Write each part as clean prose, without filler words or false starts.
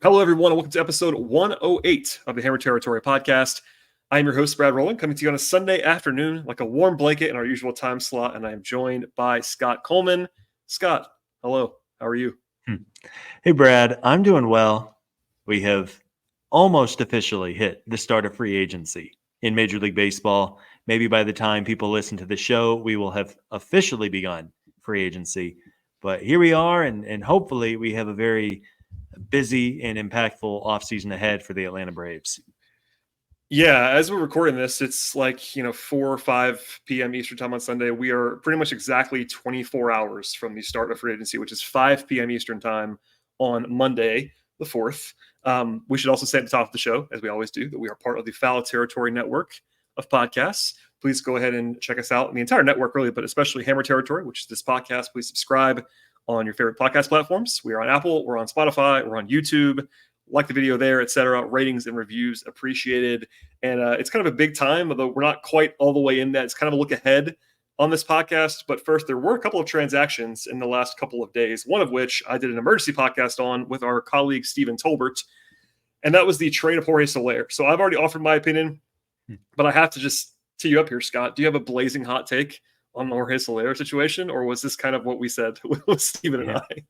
Hello, everyone, and welcome to episode 108 of the Hammer Territory podcast. I'm your host, Brad Rowland, coming to you on a Sunday afternoon like a warm blanket in our usual time slot, and I am joined by Scott Coleman. Scott, hello. How are you? Hey, Brad. I'm doing well. We have almost officially hit the start of free agency in Major League Baseball. Maybe by the time people listen to the show, we will have officially begun free agency. But here we are, and hopefully we have a very busy and impactful offseason ahead for the Atlanta Braves. Yeah, as we're recording this, it's like, 4 or 5 p.m. Eastern time on Sunday. We are pretty much exactly 24 hours from the start of free agency, which is 5 p.m. Eastern time on Monday, the 4th. We should also say at the top of the show, as we always do, that we are part of the Foul Territory network of podcasts. Please go ahead and check us out in the entire network, really, but especially Hammer Territory, which is this podcast. Please subscribe on your favorite podcast platforms. We are on Apple, we're on Spotify, we're on YouTube. Like the video there, etc. Ratings and reviews appreciated. And it's kind of a big time, although we're not quite all the way in that. It's kind of a look ahead on this podcast. But first, there were a couple of transactions in the last couple of days, one of which I did an emergency podcast on with our colleague, Stephen Tolbert. And that was the trade of Jorge Soler. So I've already offered my opinion, but I have to just tee you up here, Scott. Do you have a blazing hot take on the Jorge Soler situation? Or was this kind of what we said with Stephen and I?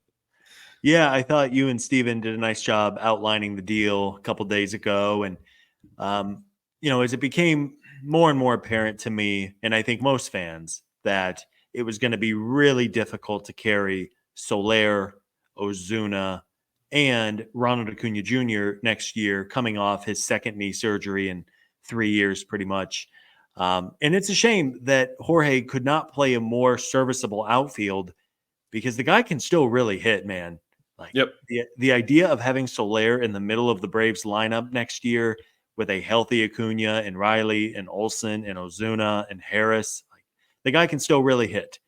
Yeah, I thought you and Steven did a nice job outlining the deal a couple days ago. And, as it became more and more apparent to me, and I think most fans, that it was going to be really difficult to carry Soler, Ozuna, and Ronald Acuna Jr. next year, coming off his second knee surgery in 3 years, pretty much. And it's a shame that Jorge could not play a more serviceable outfield because the guy can still really hit, man. Yep. The idea of having Soler in the middle of the Braves lineup next year with a healthy Acuna and Riley and Olsen and Ozuna and Harris, the guy can still really hit.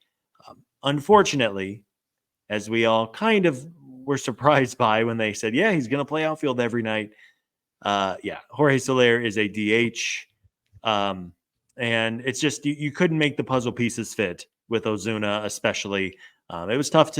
Unfortunately, as we all kind of were surprised by when they said, yeah, he's going to play outfield every night. Jorge Soler is a DH. And it's just you couldn't make the puzzle pieces fit with Ozuna, especially. It was tough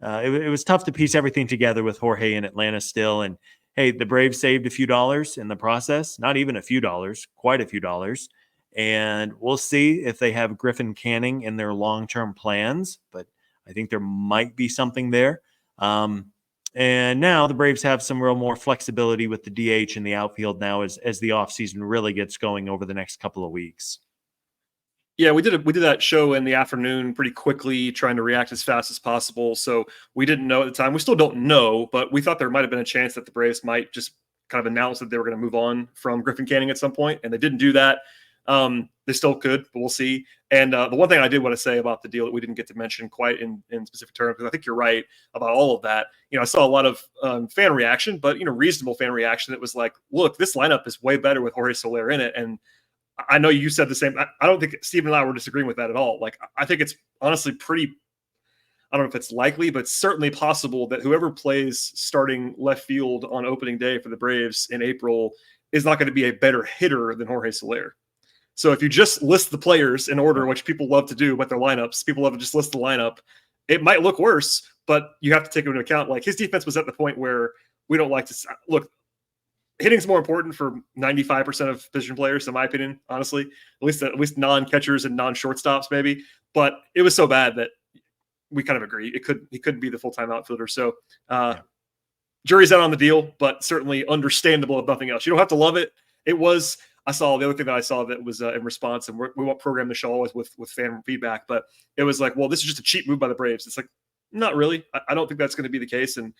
it was tough to piece everything together with Jorge in Atlanta still. And hey, the Braves saved a few dollars in the process, not even a few dollars, quite a few dollars. And we'll see if they have Griffin Canning in their long-term plans, but I think there might be something there. And now the Braves have some real more flexibility with the DH in the outfield now as the offseason really gets going over the next couple of weeks. Yeah, we did that show in the afternoon pretty quickly, trying to react as fast as possible. So we didn't know at the time. We still don't know, but we thought there might have been a chance that the Braves might just kind of announce that they were going to move on from Griffin Canning at some point, and they didn't do that. They still could, but we'll see. And the one thing I did want to say about the deal that we didn't get to mention quite in specific terms, because I think you're right about all of that. I saw a lot of fan reaction, but reasonable fan reaction that was like, look, this lineup is way better with Jorge Soler in it. And I know you said the same. I don't think Steve and I were disagreeing with that at all. Like, I think it's honestly pretty, I don't know if it's likely, but certainly possible that whoever plays starting left field on opening day for the Braves in April is not going to be a better hitter than Jorge Soler. So if you just list the players in order, which people love to do with their lineups, people love to just list the lineup, it might look worse, but you have to take into account, like, his defense was at the point where we don't like to look. Hitting's more important for 95% of position players, in my opinion, honestly, at least non-catchers and non-shortstops, maybe. But it was so bad that we kind of agree he couldn't be the full-time outfielder. So jury's out on the deal, but certainly understandable if nothing else. You don't have to love it. The other thing that I saw that was in response, and we won't program the show always with fan feedback, but it was like, well, this is just a cheap move by the Braves. It's like, not really. I don't think that's going to be the case. And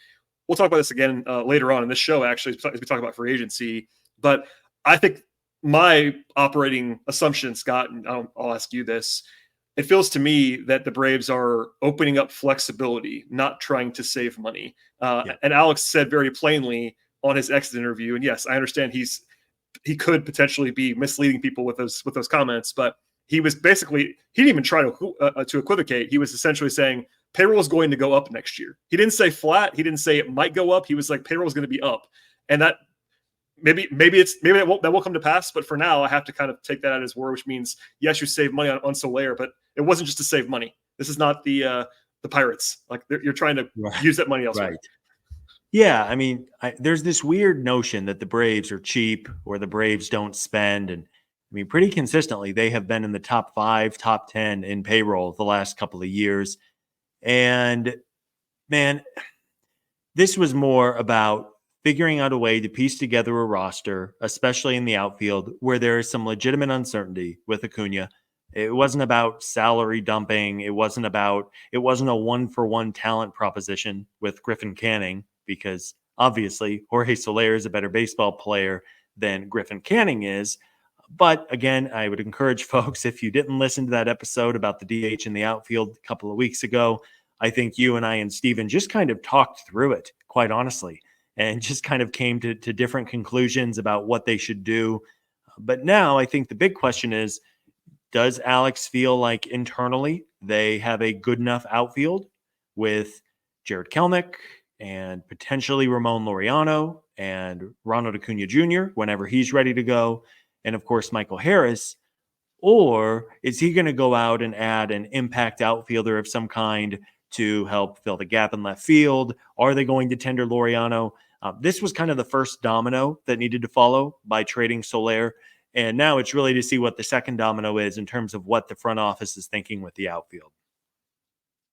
we'll talk about this again later on in this show, actually, as we talk about free agency. But I think my operating assumption, Scott, and I'll ask you this, it feels to me that the Braves are opening up flexibility, not trying to save money. And Alex said very plainly on his exit interview, and yes, I understand he could potentially be misleading people with those comments, but he was basically, he didn't even try to equivocate. He was essentially saying payroll is going to go up next year. He didn't say flat. He didn't say it might go up. He was like, payroll is going to be up. And that maybe that will come to pass. But for now, I have to kind of take that at his word, which means, yes, you save money on Soler, but it wasn't just to save money. This is not the Pirates. Like, you're trying to use that money elsewhere. Right. Yeah, I mean, there's this weird notion that the Braves are cheap or the Braves don't spend. And I mean, pretty consistently, they have been in the top 5, top 10 in payroll the last couple of years. And man, this was more about figuring out a way to piece together a roster, especially in the outfield, where there is some legitimate uncertainty with Acuna. It wasn't about salary dumping. It wasn't a 1-for-1 talent proposition with Griffin Canning, because obviously Jorge Soler is a better baseball player than Griffin Canning is. But again, I would encourage folks, if you didn't listen to that episode about the DH in the outfield a couple of weeks ago, I think you and I and Steven just kind of talked through it, quite honestly, and just kind of came to different conclusions about what they should do. But now I think the big question is, does Alex feel like internally they have a good enough outfield with Jared Kelnick and potentially Ramon Laureano and Ronald Acuna Jr. whenever he's ready to go, and of course Michael Harris? Or is he going to go out and add an impact outfielder of some kind to help fill the gap in left field? Are they going to tender Laureano? This was kind of the first domino that needed to follow by trading Soler. And now it's really to see what the second domino is in terms of what the front office is thinking with the outfield.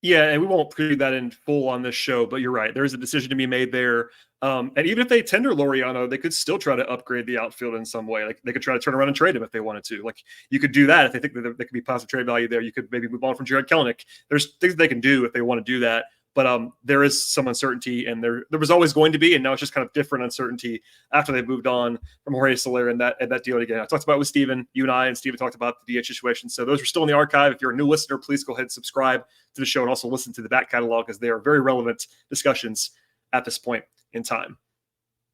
Yeah, and we won't preview that in full on this show, but you're right. There's a decision to be made there. And even if they tender Laureano, they could still try to upgrade the outfield in some way. Like they could try to turn around and trade him if they wanted to. Like you could do that if they think that there could be positive trade value there. You could maybe move on from Jared Kelnick. There's things they can do if they want to do that. But there is some uncertainty, and there was always going to be, and now it's just kind of different uncertainty after they've moved on from Jorge Soler and that deal again. I talked about it with Steven. You and I and Steven talked about the DH situation. So those are still in the archive. If you're a new listener, please go ahead and subscribe to the show and also listen to the back catalog, as they are very relevant discussions at this point in time.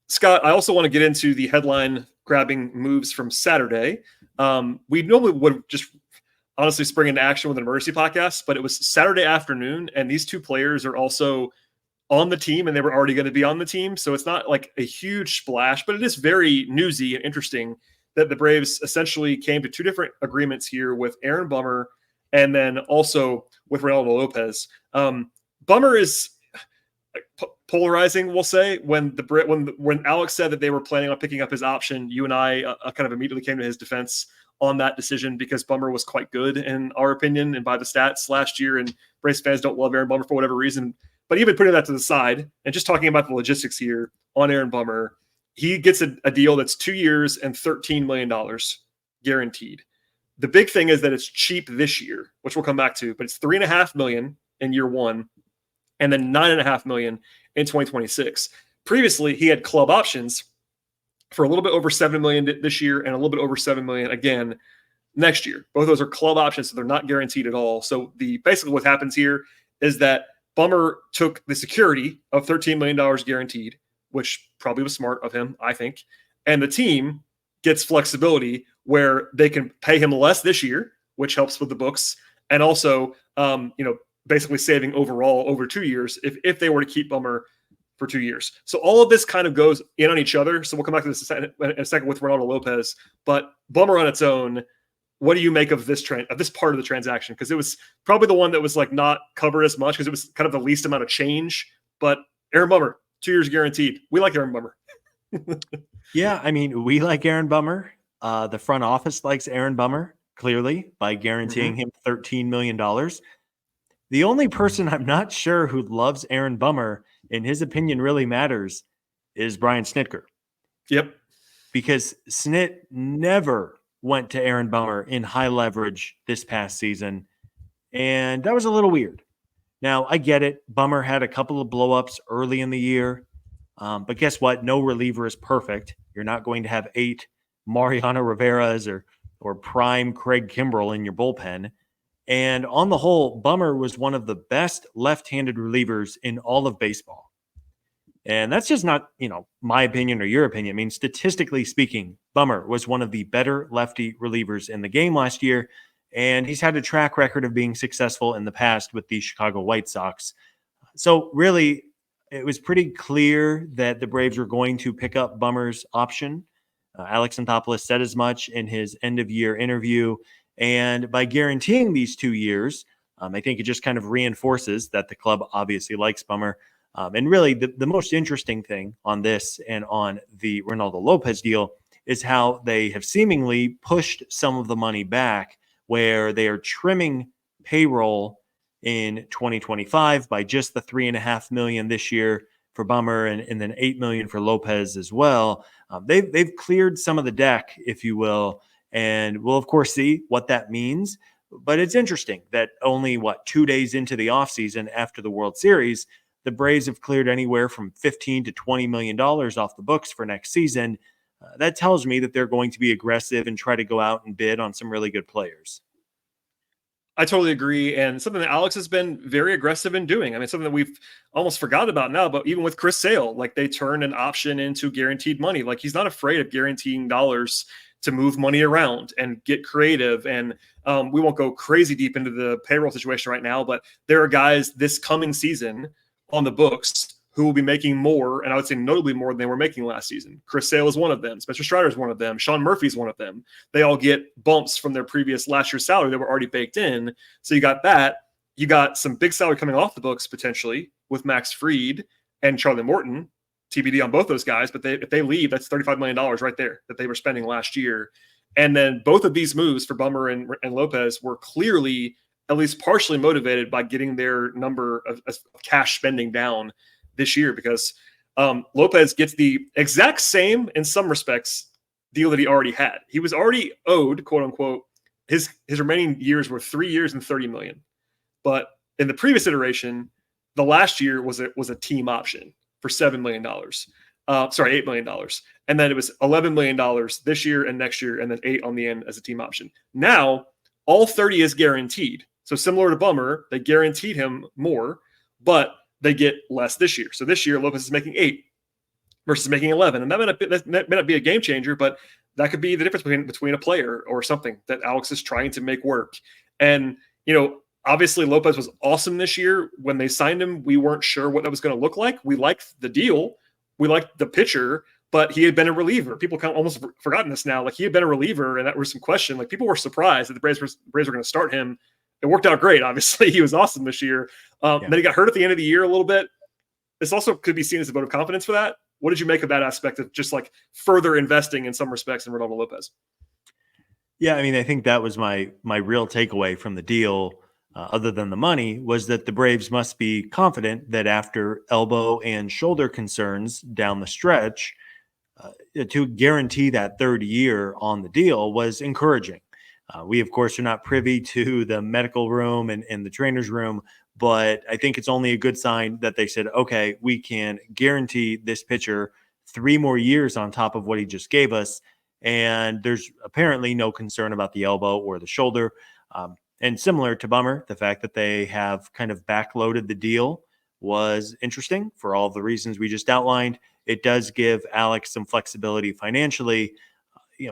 Scott, I also want to get into the headline grabbing moves from Saturday. We normally would just honestly spring into action with an emergency podcast, but it was Saturday afternoon, and these two players are also on the team, and they were already going to be on the team. So it's not like a huge splash, but it is very newsy and interesting that the Braves essentially came to two different agreements here with Aaron Bummer and then also with Reynaldo Lopez. Bummer is polarizing, we'll say. When Alex said that they were planning on picking up his option, you and I kind of immediately came to his defense on that decision, because Bummer was quite good in our opinion and by the stats last year, and Braves fans don't love Aaron Bummer for whatever reason. But even putting that to the side and just talking about the logistics here on Aaron Bummer, he gets a deal that's 2 years and $13 million guaranteed. The big thing is that it's cheap this year, which we'll come back to, but it's $3.5 million in year one, and then $9.5 million in 2026. Previously, he had club options for a little bit over $7 million this year and a little bit over $7 million again next year. Both of those are club options, so they're not guaranteed at all. So basically what happens here is that Bummer took the security of $13 million guaranteed, which probably was smart of him, I think. And the team gets flexibility where they can pay him less this year, which helps with the books, and also basically saving overall over 2 years if they were to keep Bummer for 2 years. So all of this kind of goes in on each other. So we'll come back to this in a second with Reynaldo Lopez. But Bummer on its own, what do you make of this part of the transaction? Because it was probably the one that was like not covered as much because it was kind of the least amount of change. But Aaron Bummer, 2 years guaranteed. We like Aaron Bummer. Yeah, I mean, we like Aaron Bummer. The front office likes Aaron Bummer, clearly, by guaranteeing him $13 million. The only person I'm not sure who loves Aaron Bummer, in his opinion really matters, is Brian Snitker. Yep. Because Snit never went to Aaron Bummer in high leverage this past season, and that was a little weird. Now, I get it. Bummer had a couple of blowups early in the year, but guess what? No reliever is perfect. You're not going to have 8 Mariano Rivera's or prime Craig Kimbrell in your bullpen. And on the whole, Bummer was one of the best left-handed relievers in all of baseball. And that's just not, my opinion or your opinion. I mean, statistically speaking, Bummer was one of the better lefty relievers in the game last year. And he's had a track record of being successful in the past with the Chicago White Sox. So really, it was pretty clear that the Braves were going to pick up Bummer's option. Alex Anthopoulos said as much in his end-of-year interview. And by guaranteeing these 2 years, I think it just kind of reinforces that the club obviously likes Bummer. And really, the most interesting thing on this and on the Reynaldo Lopez deal is how they have seemingly pushed some of the money back, where they are trimming payroll in 2025 by just the $3.5 million this year for Bummer, and then $8 million for Lopez as well. They've cleared some of the deck, if you will, and we'll of course see what that means. But it's interesting that only 2 days into the offseason after the World Series, the Braves have cleared anywhere from $15 to $20 million off the books for next season. That tells me that they're going to be aggressive and try to go out and bid on some really good players. I totally agree. And something that Alex has been very aggressive in doing. I mean, something that we've almost forgot about now, but even with Chris Sale, like they turned an option into guaranteed money. Like he's not afraid of guaranteeing dollars to move money around and get creative. And we won't go crazy deep into the payroll situation right now, but there are guys this coming season on the books who will be making more, and I would say notably more than they were making last season. Chris Sale is one of them. Spencer Strider is one of them. Sean Murphy is one of them. They all get bumps from their previous last year's salary that were already baked in. So you got that. You got some big salary coming off the books potentially with Max Fried and Charlie Morton, TBD on both those guys. But if they leave, that's $35 million right there that they were spending last year. And then both of these moves for Bummer and Lopez were clearly at least partially motivated by getting their number of cash spending down this year, because Lopez gets the exact same, in some respects, deal that he already had. He was already owed, quote unquote, his remaining years were 3 years and $30 million. But in the previous iteration, the last year was a team option for $7 million. $8 million. And then it was $11 million this year and next year, and then 8 on the end as a team option. Now, all 30 is guaranteed. So similar to Bummer, they guaranteed him more, but they get less this year. So this year, Lopez is making 8 versus making 11. And that may not be a game changer, but that could be the difference between a player or something that Alex is trying to make work. And, obviously Lopez was awesome this year. When they signed him, we weren't sure what that was going to look like. We liked the deal. We liked the pitcher, but he had been a reliever. People kind of almost forgotten this now. Like he had been a reliever, and that was some question. Like people were surprised that the Braves were going to start him. It worked out great. Obviously, he was awesome this year. Then he got hurt at the end of the year a little bit. This also could be seen as a vote of confidence for that. What did you make of that aspect of just like further investing in some respects in Reynaldo Lopez? Yeah, I mean, I think that was my real takeaway from the deal, other than the money, was that the Braves must be confident that after elbow and shoulder concerns down the stretch, to guarantee that third year on the deal was encouraging. We, of course, are not privy to the medical room and the trainer's room, but I think it's only a good sign that they said, okay, we can guarantee this pitcher 3 more years on top of what he just gave us. And there's apparently no concern about the elbow or the shoulder. And similar to Bummer, the fact that they have kind of backloaded the deal was interesting for all the reasons we just outlined. It does give Alex some flexibility financially.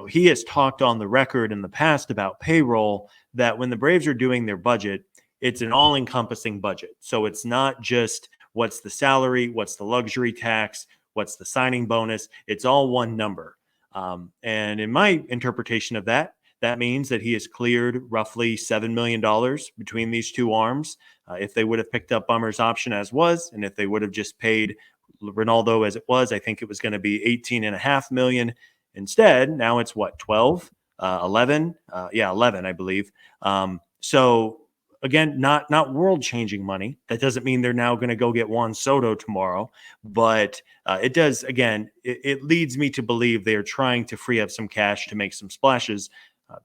He has talked on the record in the past about payroll, that when the Braves are doing their budget, it's an all-encompassing budget. So it's not just what's the salary, what's the luxury tax, what's the signing bonus. It's all one number. And in my interpretation of that, that means that he has cleared roughly $7 million between these two arms. If they would have picked up Bummer's option as was, and if they would have just paid Reynaldo as it was, I think it was going to be $18.5 million. Instead, now it's 12, 11, 11, I believe. So again, not world-changing money. That doesn't mean they're now going to go get Juan Soto tomorrow, but it does. Again, it leads me to believe they are trying to free up some cash to make some splashes,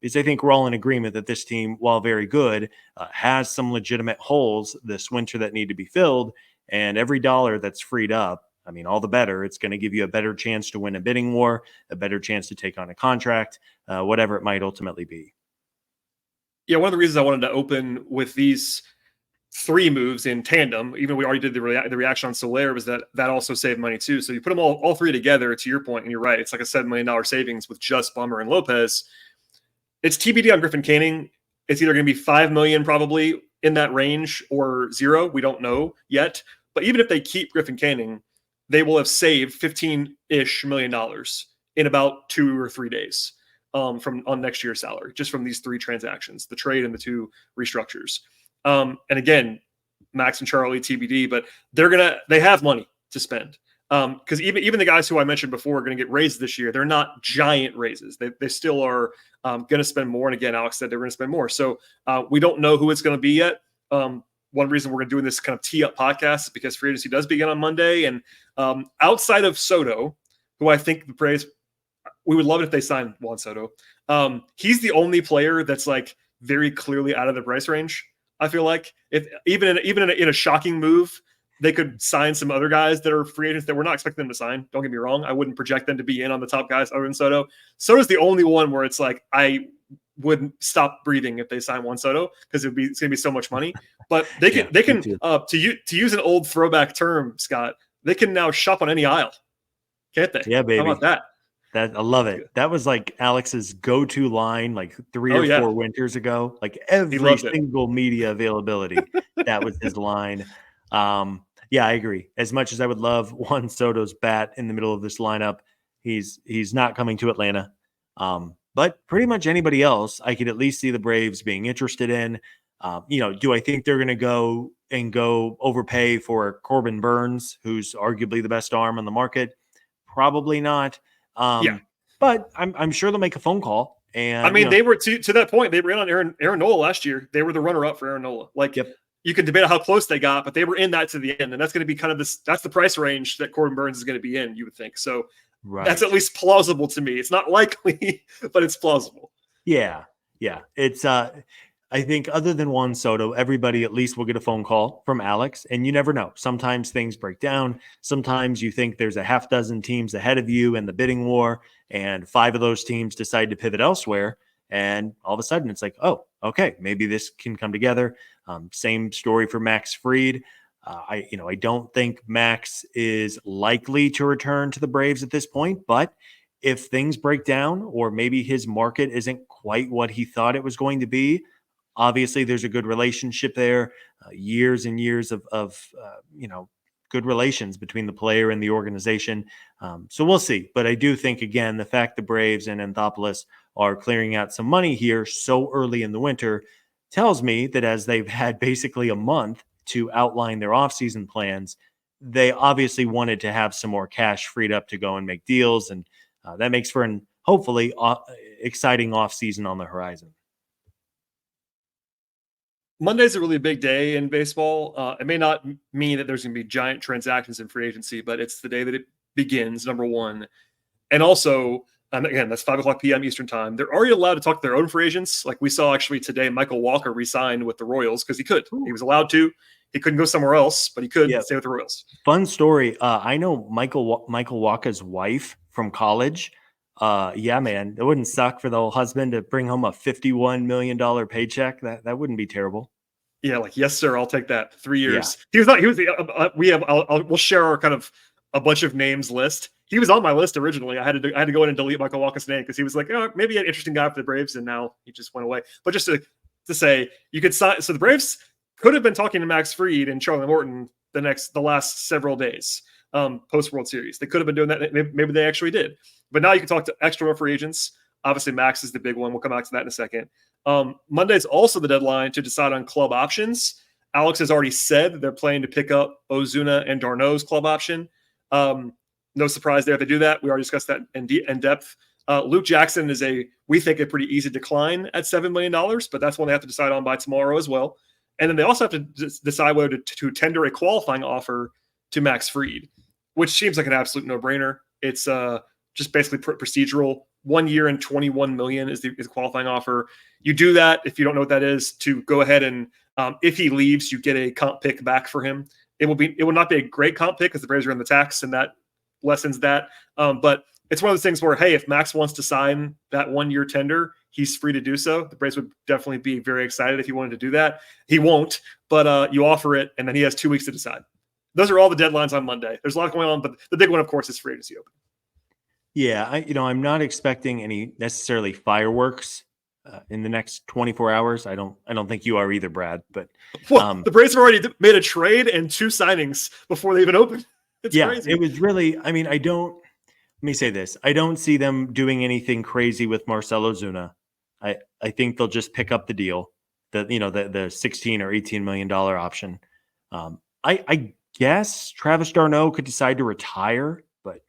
because I think we're all in agreement that this team, while very good, has some legitimate holes this winter that need to be filled, and every dollar that's freed up, I mean, all the better. It's going to give you a better chance to win a bidding war, a better chance to take on a contract, whatever it might ultimately be. Yeah, one of the reasons I wanted to open with these 3 moves in tandem, even we already did the reaction on Soler, was that also saved money too. So you put them all 3 together, to your point, and you're right. It's like a $7 million savings with just Bummer and Lopez. It's TBD on Griffin Canning. It's either going to be $5 million probably in that range or 0. We don't know yet. But even if they keep Griffin Canning, they will have saved $15-ish million in about 2 or 3 days on next year's salary, just from these 3 transactions, the trade and the 2 restructures. And again, Max and Charlie TBD, but they have money to spend. Because even the guys who I mentioned before are going to get raises this year. They're not giant raises. They still are going to spend more. And again, Alex said they're going to spend more. So we don't know who it's going to be yet. One reason we're doing this kind of tee up podcast is because free agency does begin on Monday. And outside of Soto, who I think the Braves, we would love it if they signed Juan Soto. He's the only player that's like very clearly out of the price range. I feel like if even in a shocking move, they could sign some other guys that are free agents that we're not expecting them to sign. Don't get me wrong. I wouldn't project them to be in on the top guys other than Soto. Soto's the only one where it's like, I wouldn't stop breathing if they sign Juan Soto because it's going to be so much money. But they can to use an old throwback term, Scott, they can now shop on any aisle. Can't they? Yeah, baby. How about that? I love it. That was like Alex's go-to line like 3 or 4 winters ago. Like every single media availability, that was his line. Yeah, I agree. As much as I would love Juan Soto's bat in the middle of this lineup, he's not coming to Atlanta. But pretty much anybody else, I could at least see the Braves being interested in. Do I think they're going to go overpay for Corbin Burns, who's arguably the best arm on the market? Probably not. But I'm sure they'll make a phone call. And I mean, they were to that point. They were in on Aaron Nola last year. They were the runner-up for Aaron Nola. You can debate how close they got, but they were in that to the end, and that's going to be kind of that's the price range that Corbin Burns is going to be in. You would think so. That's at least plausible to me. It's not likely, but it's plausible. Yeah. It's I think other than Juan Soto, everybody at least will get a phone call from Alex, and you never know. Sometimes things break down. Sometimes you think there's a half dozen teams ahead of you in the bidding war, and 5 of those teams decide to pivot elsewhere, and all of a sudden it's like, oh, okay, maybe this can come together. Same story for Max Fried. I don't think Max is likely to return to the Braves at this point, but if things break down or maybe his market isn't quite what he thought it was going to be, obviously there's a good relationship there, years and years of good relations between the player and the organization. So we'll see. But I do think, again, the fact the Braves and Anthopoulos are clearing out some money here so early in the winter tells me that as they've had basically a month to outline their offseason plans, they obviously wanted to have some more cash freed up to go and make deals. And that makes for an hopefully exciting offseason on the horizon. Monday's a really big day in baseball. It may not mean that there's going to be giant transactions in free agency, but it's the day that it begins, number one. And also, again, that's 5:00 p.m. Eastern time. They're already allowed to talk to their own free agents. Like we saw actually today, Michael Walker re-signed with the Royals because he could. He was allowed to. He couldn't go somewhere else, but he could stay with the Royals. Fun story. I know Michael Walker's wife from college. Yeah, man, it wouldn't suck for the husband to bring home a $51 million paycheck. That wouldn't be terrible. Yeah, like, yes, sir, I'll take that. 3 years. Yeah. He was we'll share our kind of a bunch of names list. He was on my list originally. I had to go in and delete Michael Walker's name because he was like, maybe an interesting guy for the Braves, and now he just went away. But just to say, you could sign. So the Braves could have been talking to Max Fried and Charlie Morton the last several days post World Series. They could have been doing that. Maybe they actually did. But now you can talk to external free agents. Obviously, Max is the big one. We'll come back to that in a second. Monday is also the deadline to decide on club options. Alex has already said they're planning to pick up Ozuna and d'Arnaud's club option. No surprise there if they do that. We already discussed that in depth. Luke Jackson is we think a pretty easy decline at $7 million, but that's one they have to decide on by tomorrow as well. And then they also have to decide whether to tender a qualifying offer to Max Fried, which seems like an absolute no-brainer. It's just basically procedural. 1 year and $21 million is the qualifying offer. You do that if you don't know what that is, to go ahead and if he leaves, you get a comp pick back for him. It will not be a great comp pick because the Braves are in the tax, and that lessens that. But it's one of those things where, hey, if Max wants to sign that 1 year tender, he's free to do so. The Braves would definitely be very excited if he wanted to do that. He won't, but you offer it, and then he has 2 weeks to decide. Those are all the deadlines on Monday. There's a lot going on, but the big one, of course, is free agency open. Yeah, I'm not expecting any necessarily fireworks in the next 24 hours. I don't think you are either, Brad. But the Braves have already made a trade and 2 signings before they even opened. It's crazy. It was really. I mean, let me say this. I don't see them doing anything crazy with Marcell Ozuna. I think they'll just pick up the deal, the $16 or $18 million option. I guess Travis d'Arnaud could decide to retire, but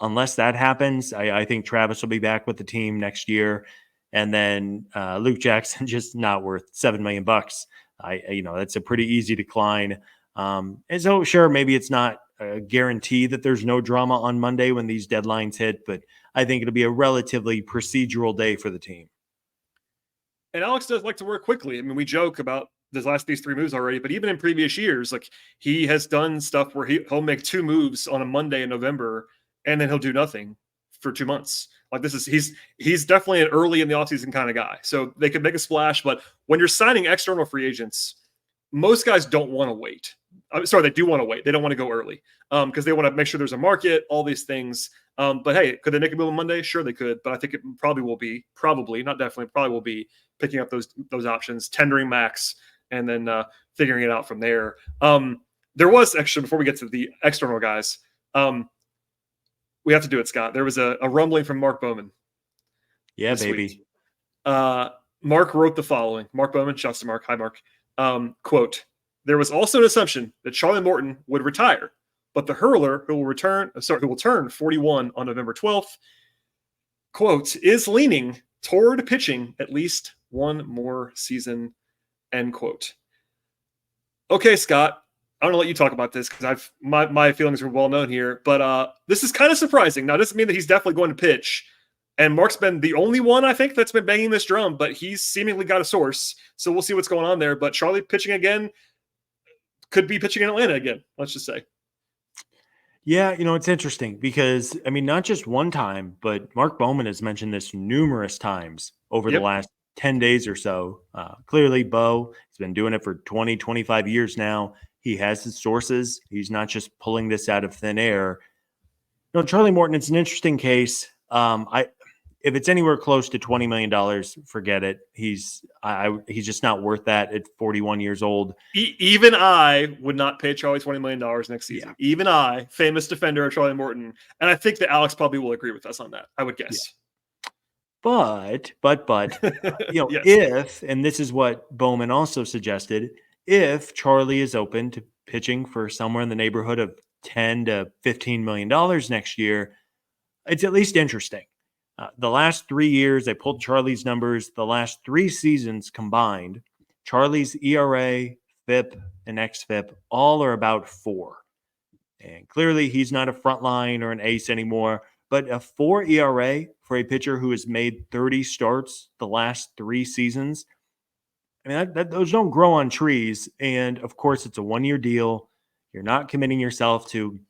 unless that happens, I think Travis will be back with the team next year. And then Luke Jackson just not worth $7 million. That's a pretty easy decline. And so sure, maybe it's not a guarantee that there's no drama on Monday when these deadlines hit, but I think it'll be a relatively procedural day for the team. And Alex does like to work quickly. I mean, we joke about these 3 moves already, but even in previous years, like he has done stuff where he'll make 2 moves on a Monday in November, and then he'll do nothing for 2 months. Like he's definitely an early in the offseason kind of guy. So they could make a splash, but when you're signing external free agents, most guys don't want to wait. Sorry, they do want to wait. They don't want to go early because they want to make sure there's a market, all these things. But hey, could they make a move on Monday? Sure, they could. But I think it probably will be, not definitely, probably will be picking up those options, tendering max, and then figuring it out from there. There was actually, before we get to the external guys, we have to do it, Scott. There was a rumbling from Mark Bowman. Yeah, baby. Mark wrote the following. Mark Bowman, shouts to Mark. Hi, Mark. Quote, there was also an assumption that Charlie Morton would retire, but the hurler who will turn 41 on November 12th, quote, is leaning toward pitching at least one more season, end quote. Okay, Scott, I'm going to let you talk about this because my feelings are well known here, but this is kind of surprising. Now, it doesn't mean that he's definitely going to pitch, and Mark's been the only one, I think, that's been banging this drum, but he's seemingly got a source, so we'll see what's going on there. But Charlie pitching again, could be pitching in Atlanta again, let's just say. Yeah, it's interesting because, I mean, not just one time, but Mark Bowman has mentioned this numerous times over the last 10 days or so. Clearly, Bo has been doing it for 20, 25 years now. He has his sources. He's not just pulling this out of thin air. Charlie Morton, it's an interesting case. If it's anywhere close to $20 million, forget it. He's just not worth that at 41 years old. Even I would not pay Charlie $20 million next season. Yeah. Even I, famous defender of Charlie Morton. And I think that Alex probably will agree with us on that, I would guess. Yeah. But, yes. If, and this is what Bowman also suggested, if Charlie is open to pitching for somewhere in the neighborhood of $10 to $15 million next year, it's at least interesting. The last 3 years, I pulled Charlie's numbers. The last 3 seasons combined, Charlie's ERA, FIP, and xFIP all are about 4. And clearly, he's not a frontline or an ace anymore. But a 4 ERA for a pitcher who has made 30 starts the last 3 seasons, I mean, those don't grow on trees. And of course, it's a 1-year deal. You're not committing yourself to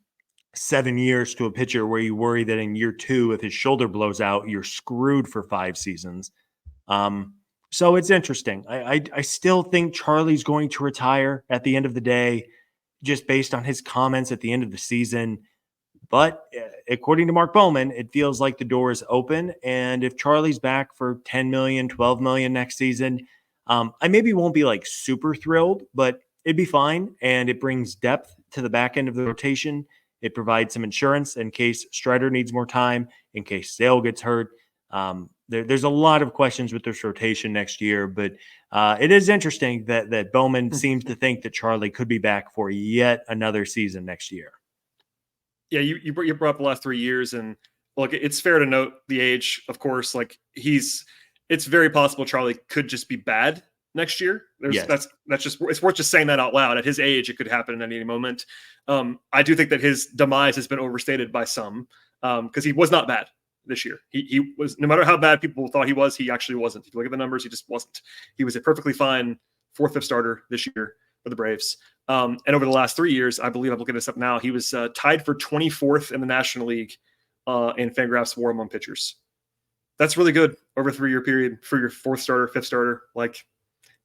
7 years to a pitcher where you worry that in year 2, if his shoulder blows out, you're screwed for 5 seasons. So it's interesting. I still think Charlie's going to retire at the end of the day, just based on his comments at the end of the season. But according to Mark Bowman, it feels like the door is open. And if Charlie's back for $10 million, $12 million next season, I maybe won't be like super thrilled, but it'd be fine. And it brings depth to the back end of the rotation. It provides some insurance in case Strider needs more time, in case Sale gets hurt. There's a lot of questions with this rotation next year, but it is interesting that Bowman seems to think that Charlie could be back for yet another season next year. Yeah, you brought up the last 3 years, and look, it's fair to note the age, of course. Like it's very possible Charlie could just be bad next year. That's just, it's worth just saying that out loud. At his age, it could happen at any moment. I do think that his demise has been overstated by some because he was not bad this year. He was, no matter how bad people thought he was, he actually wasn't. If you look at the numbers, he just wasn't. He was a perfectly fine 4th, 5th starter this year for the Braves. And over the last 3 years, I believe I'm looking this up now, he was tied for 24th in the National League in Fangraphs WAR among pitchers. That's really good over a 3-year period for your 4th starter, 5th starter. Like,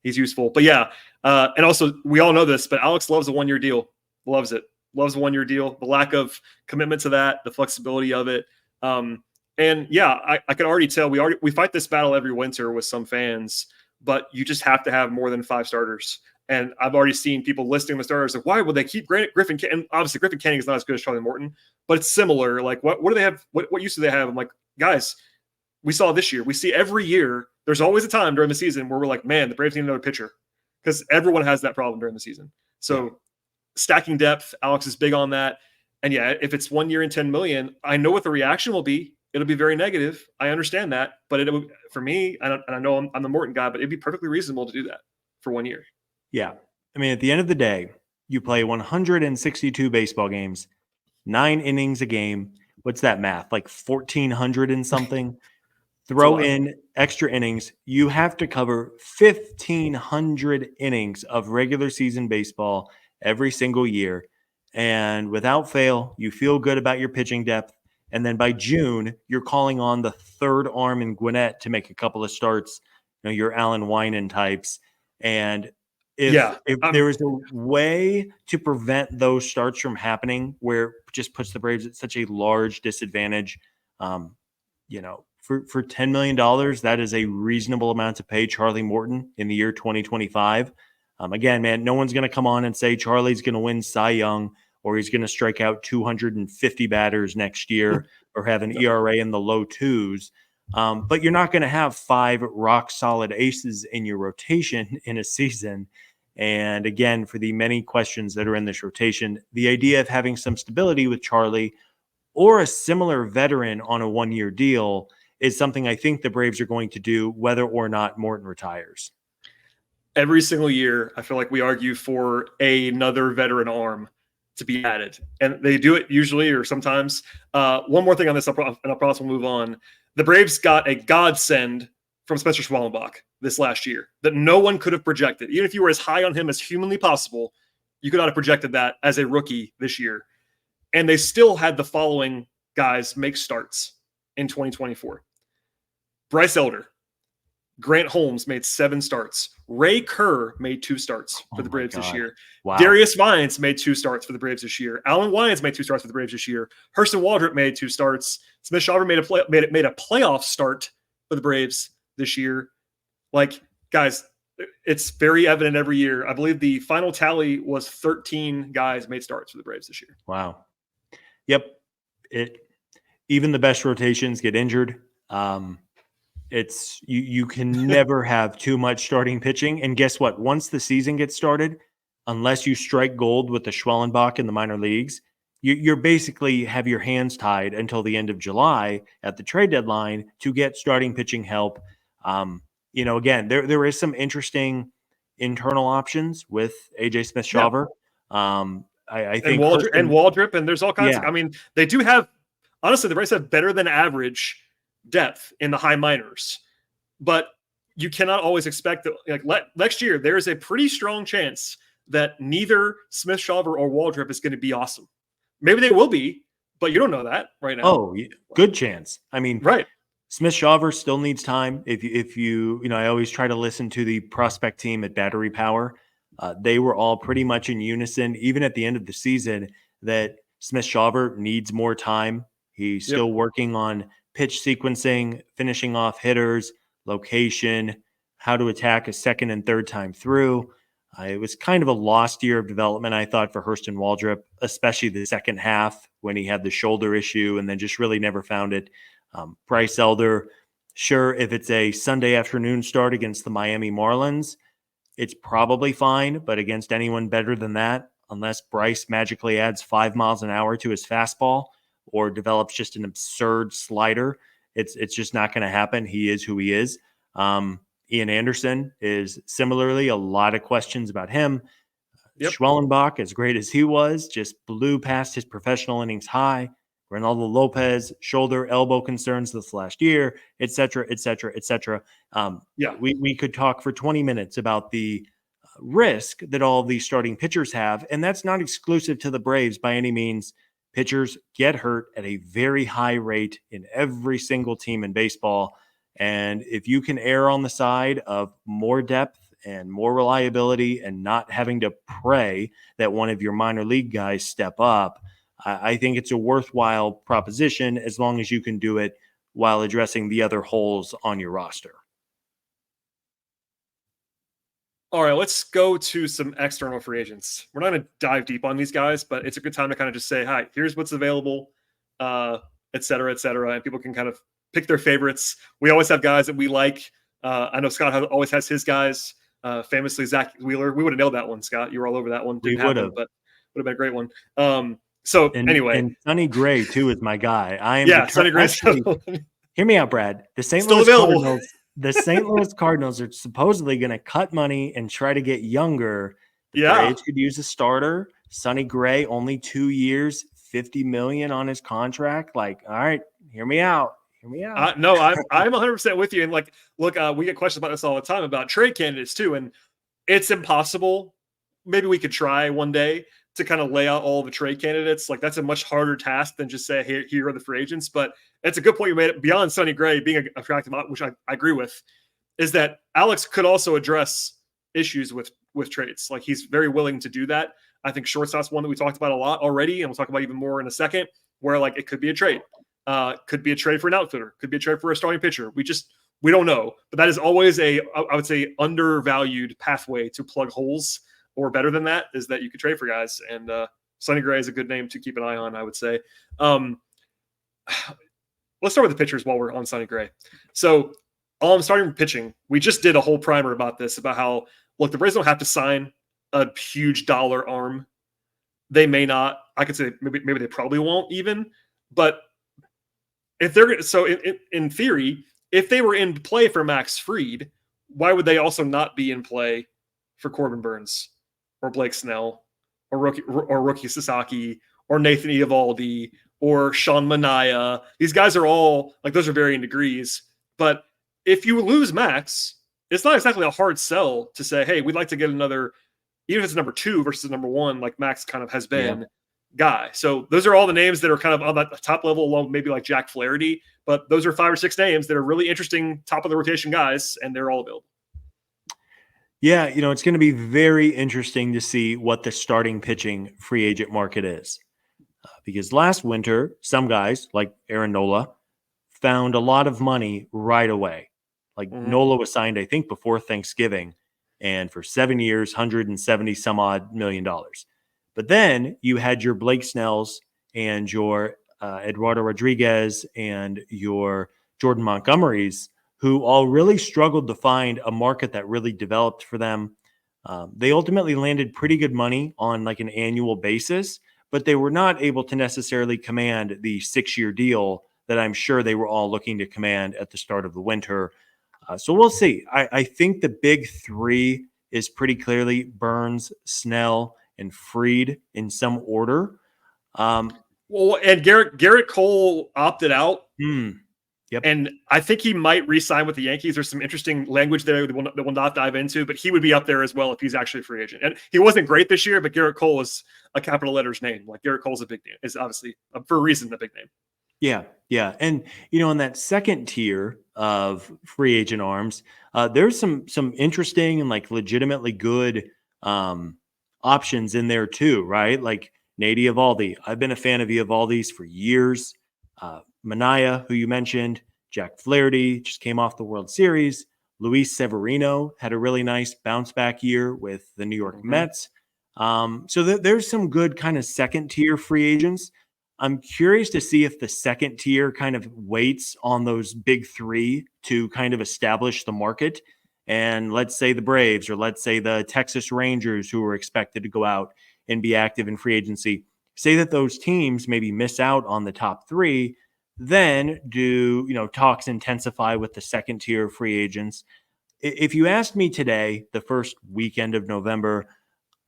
he's useful. But yeah, and also we all know this, but Alex loves a 1-year deal. Loves it. Loves a 1-year deal. The lack of commitment to that, the flexibility of it. And yeah, I can already tell we fight this battle every winter with some fans, but you just have to have more than 5 starters. And I've already seen people listing the starters like, why would they keep Griffin? And obviously Griffin Canning is not as good as Charlie Morton, but it's similar. Like, what do they have? What use do they have? I'm like, guys, we saw this year. We see every year. There's always a time during the season where we're like, man, the Braves need another pitcher, because everyone has that problem during the season. So stacking depth. Alex is big on that. And yeah, if it's 1 year and 10 million, I know what the reaction will be. It'll be very negative. I understand that, but for me, and I know I'm the Morton guy, but it'd be perfectly reasonable to do that for 1 year. Yeah. I mean, at the end of the day, you play 162 baseball games, 9 innings a game. What's that math? Like 1,400 and something? Throw in extra innings. You have to cover 1,500 innings of regular season baseball every single year. And without fail, you feel good about your pitching depth. And then by June, you're calling on the third arm in Gwinnett to make a couple of starts, your Alan Winan types. And if there is a way to prevent those starts from happening where it just puts the Braves at such a large disadvantage, for $10 million, that is a reasonable amount to pay Charlie Morton in the year 2025. Again, man, no one's going to come on and say Charlie's going to win Cy Young or he's going to strike out 250 batters next year or have an ERA in the low twos. But you're not going to have 5 rock-solid aces in your rotation in a season. And again, for the many questions that are in this rotation, the idea of having some stability with Charlie or a similar veteran on a 1-year deal is something I think the Braves are going to do whether or not Morton retires. Every single year, I feel like we argue for another veteran arm to be added. And they do it usually or sometimes. One more thing on this, and I'll promise we'll move on. The Braves got a godsend from Spencer Schwallenbach this last year that no one could have projected. Even if you were as high on him as humanly possible, you could not have projected that as a rookie this year. And they still had the following guys make starts in 2024. Bryce Elder, Grant Holmes made 7 starts. Ray Kerr made 2 starts for the Braves this year. Wow. Darius Vines made 2 starts for the Braves this year. Alan Wyans made 2 starts for the Braves this year. Hurston Waldrop made 2 starts. Smith Shawver made a playoff start for the Braves this year. Like, guys, it's very evident every year. I believe the final tally was 13 guys made starts for the Braves this year. Wow. Yep. Even the best rotations get injured. It's you can never have too much starting pitching. And guess what? Once the season gets started, unless you strike gold with the Schwellenbach in the minor leagues, you're basically have your hands tied until the end of July at the trade deadline to get starting pitching help. Again, there is some interesting internal options with AJ Smith-Shawver. I think Waldrop, and there's all kinds of. I mean, they do have. Honestly, the Braves have better than average depth in the high minors, but you cannot always expect that. Next year, there is a pretty strong chance that neither Smith-Shawver or Waldrop is going to be awesome. Maybe they will be, but you don't know that right now. Oh, good chance. I mean, right. Smith-Shawver still needs time. If you I always try to listen to the prospect team at Battery Power. They were all pretty much in unison, even at the end of the season, that Smith-Shawver needs more time. He's still working on pitch sequencing, finishing off hitters, location, how to attack a second and third time through. It was kind of a lost year of development, I thought, for Hurston Waldrop, especially the second half when he had the shoulder issue and then just really never found it. Bryce Elder, sure, if it's a Sunday afternoon start against the Miami Marlins, it's probably fine, but against anyone better than that, unless Bryce magically adds 5 miles an hour to his fastball or develops just an absurd slider, it's just not going to happen. He is who he is. Ian Anderson is similarly a lot of questions about him. Schwellenbach, as great as he was, just blew past his professional innings high. Reynaldo Lopez, shoulder, elbow concerns this last year, et cetera, et cetera, et cetera. We could talk for 20 minutes about the risk that all of these starting pitchers have, and that's not exclusive to the Braves by any means. Pitchers get hurt at a very high rate in every single team in baseball. And if you can err on the side of more depth and more reliability and not having to pray that one of your minor league guys step up, I think it's a worthwhile proposition as long as you can do it while addressing the other holes on your roster. All right, let's go to some external free agents. We're not going to dive deep on these guys, but it's a good time to kind of just say, hi, here's what's available, et cetera, and people can kind of pick their favorites. We always have guys that we like. I know Scott always has his guys, famously Zach Wheeler. We would have nailed that one, Scott. You were all over that one. We would have. But Would have been a great one. So anyway, And Sonny Gray too is my guy. I am yeah, Sonny Gray actually. Hear me out, Brad. still available. The St. Louis Cardinals are supposedly going to cut money and try to get younger. The Yeah. Braves could use a starter. Sonny Gray, only 2 years, $50 million on his contract. Like, all right, hear me out. Hear me out. No, I'm 100% with you. And like, look, we get questions about this all the time about trade candidates too, and it's impossible. Maybe we could try one day to kind of lay out all the trade candidates. Like that's a much harder task than just say, hey, here are the free agents. But it's a good point you made. It beyond Sonny Gray being an attractive, which I agree with, is that Alex could also address issues with trades. Like he's very willing to do that. I think shortstop's one that we talked about a lot already, and we'll talk about even more in a second. Where like it could be a trade, could be a trade for an outfielder, could be a trade for a starting pitcher. We don't know, but that is always I would say undervalued pathway to plug holes. Or better than that is that you could trade for guys, and Sonny Gray is a good name to keep an eye on, I would say. Let's start with the pitchers while we're on Sonny Gray. So I'm starting with pitching. We just did a whole primer about this, about how, look, the Braves don't have to sign a huge dollar arm. They may not. I could say maybe they probably won't even. But if they're so in theory, if they were in play for Max Fried, why would they also not be in play for Corbin Burns or Blake Snell or rookie Sasaki or Nathan Eovaldi or Sean Manaea? These guys are all like, those are varying degrees. But if you lose Max, it's not exactly a hard sell to say, hey, we'd like to get another, even if it's number 2 versus number 1, like Max kind of has been, guy. So those are all the names that are kind of on that top level, along maybe like Jack Flaherty. But those are 5 or 6 names that are really interesting top of the rotation guys, and they're all available. Yeah, it's going to be very interesting to see what the starting pitching free agent market is. Because last winter, some guys like Aaron Nola found a lot of money right away. Like Nola was signed, I think, before Thanksgiving, and for 7 years, 170 some odd million dollars. But then you had your Blake Snells and your Eduardo Rodriguez and your Jordan Montgomerys, who all really struggled to find a market that really developed for them. They ultimately landed pretty good money on like an annual basis, but they were not able to necessarily command the 6-year deal that I'm sure they were all looking to command at the start of the winter. So we'll see. I think the big 3 is pretty clearly Burns, Snell, and Fried in some order. Well, and Garrett Cole opted out. Yep. And I think he might re-sign with the Yankees. There's some interesting language there that we'll not dive into, but he would be up there as well if he's actually a free agent. And he wasn't great this year, but Garrett Cole is a capital letters name. Like Garrett Cole's a big name. Is obviously for a reason a big name. Yeah. And in that second tier of free agent arms, there's some interesting and like legitimately good options in there too, right? Like Nate Eovaldi. I've been a fan of Eovaldi's for years. Manaea, who you mentioned, Jack Flaherty just came off the World Series. Luis Severino had a really nice bounce back year with the New York Mets. So there's some good kind of second tier free agents. I'm curious to see if the second tier kind of waits on those big 3 to kind of establish the market. And let's say the Braves, or let's say the Texas Rangers, who are expected to go out and be active in free agency, say that those teams maybe miss out on the top 3. Then do talks intensify with the second tier free agents? If you asked me today, the first weekend of November,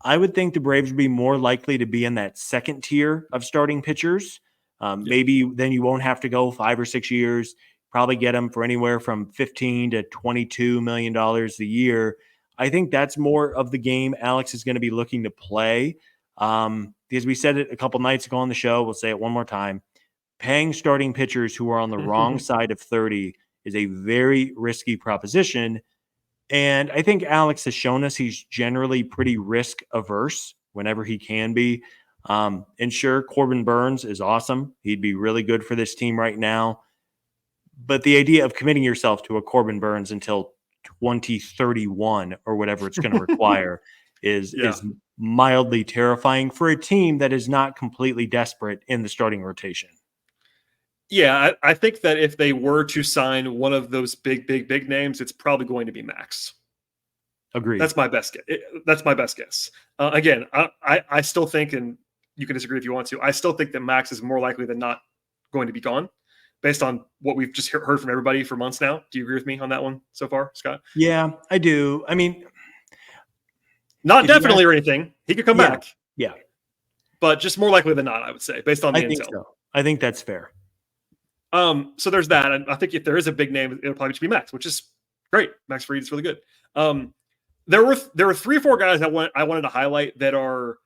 I would think the Braves would be more likely to be in that second tier of starting pitchers. Maybe then you won't have to go 5 or 6 years. Probably get them for anywhere from $15 to $22 million a year. I think that's more of the game Alex is going to be looking to play. Because we said it a couple nights ago on the show, we'll say it one more time. Paying starting pitchers who are on the wrong side of 30 is a very risky proposition. And I think Alex has shown us he's generally pretty risk averse whenever he can be. And sure, Corbin Burns is awesome. He'd be really good for this team right now. But the idea of committing yourself to a Corbin Burns until 2031 or whatever it's going to require is mildly terrifying for a team that is not completely desperate in the starting rotation. Yeah, I think that if they were to sign one of those big names, it's probably going to be Max. Agreed. That's my best guess. Again, I still think, and you can disagree if you want to, I still think that Max is more likely than not going to be gone based on what we've just heard from everybody for months now. Do you agree with me on that one so far, Scott? Yeah, I do. I mean, not definitely or anything. He could come back. Yeah. But just more likely than not, I would say, based on the intel. Think so. I think that's fair. So there's that. And I think if there is a big name, it'll probably just be Max, which is great. Max Fried is really good. There were 3 or 4 guys I wanted to highlight that are,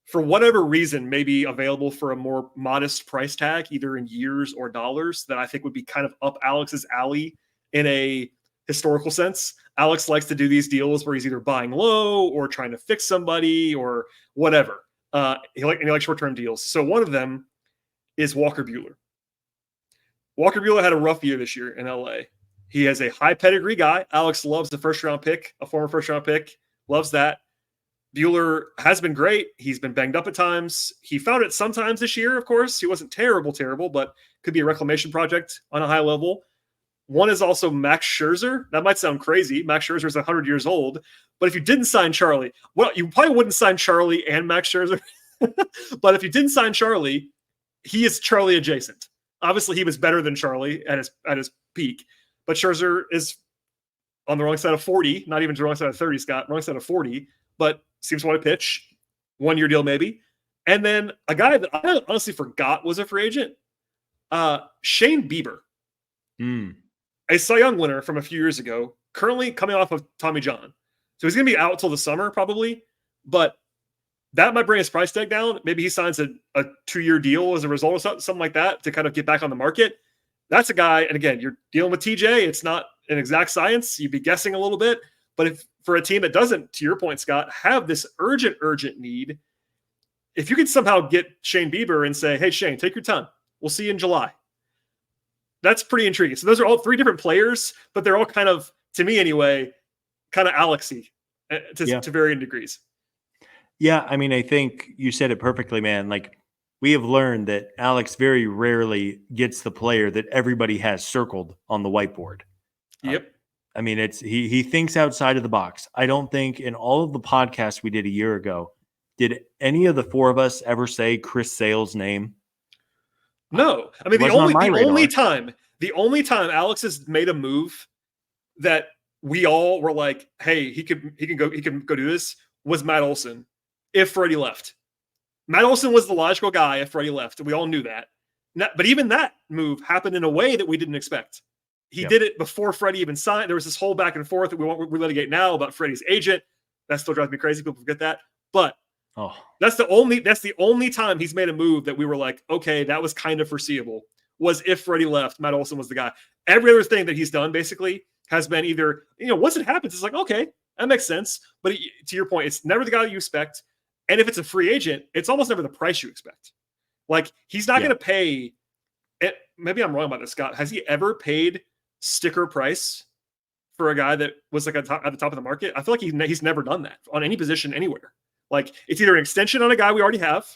for whatever reason, maybe available for a more modest price tag, either in years or dollars, that I think would be kind of up Alex's alley in a historical sense. Alex likes to do these deals where he's either buying low or trying to fix somebody or whatever. He likes short-term deals. So one of them is Walker Buehler. Walker Buehler had a rough year this year in LA. He has a high pedigree guy. Alex loves the first-round pick, a former first-round pick. Loves that. Buehler has been great. He's been banged up at times. He found it sometimes this year, of course. He wasn't terrible, but could be a reclamation project on a high level. One is also Max Scherzer. That might sound crazy. Max Scherzer is 100 years old. But if you didn't sign Charlie, well, you probably wouldn't sign Charlie and Max Scherzer. But if you didn't sign Charlie, he is Charlie adjacent. Obviously, he was better than Charlie at his peak. But Scherzer is on the wrong side of 40, not even the wrong side of 30, Scott, wrong side of 40, but seems to want to pitch. 1-year deal, maybe. And then a guy that I honestly forgot was a free agent, Shane Bieber. A Cy Young winner from a few years ago, currently coming off of Tommy John. So he's going to be out till the summer probably, but that might bring his price tag down. Maybe he signs a 2-year deal as a result of something like that to kind of get back on the market. That's a guy, and again, you're dealing with TJ. It's not an exact science. You'd be guessing a little bit. But if for a team that doesn't, to your point, Scott, have this urgent need, if you could somehow get Shane Bieber and say, hey, Shane, take your time. We'll see you in July. That's pretty intriguing. So those are all 3 different players, but they're all kind of, to me anyway, kind of Alexy to varying degrees. Yeah, I mean, I think you said it perfectly, man. Like, we have learned that Alex very rarely gets the player that everybody has circled on the whiteboard. Yep. I mean, it's he thinks outside of the box. I don't think in all of the podcasts we did a year ago, did any of the 4 of us ever say Chris Sale's name? No. I mean, the only time Alex has made a move that we all were like, hey, he can go do this was Matt Olson if Freddie left. Matt Olson was the logical guy if Freddie left. We all knew that. But even that move happened in a way that we didn't expect. He did it before Freddie even signed. There was this whole back and forth that we won't relitigate now about Freddie's agent. That still drives me crazy. People forget that. But that's the only time he's made a move that we were like, okay, that was kind of foreseeable, was if Freddie left, Matt Olson was the guy. Every other thing that he's done basically has been either, once it happens, it's like, okay, that makes sense. But to your point, it's never the guy you expect. And if it's a free agent, it's almost never the price you expect. Like, he's not going to pay. Maybe I'm wrong about this, Scott. Has he ever paid sticker price for a guy that was like at the top of the market? I feel like he's never done that on any position anywhere. Like, it's either an extension on a guy we already have,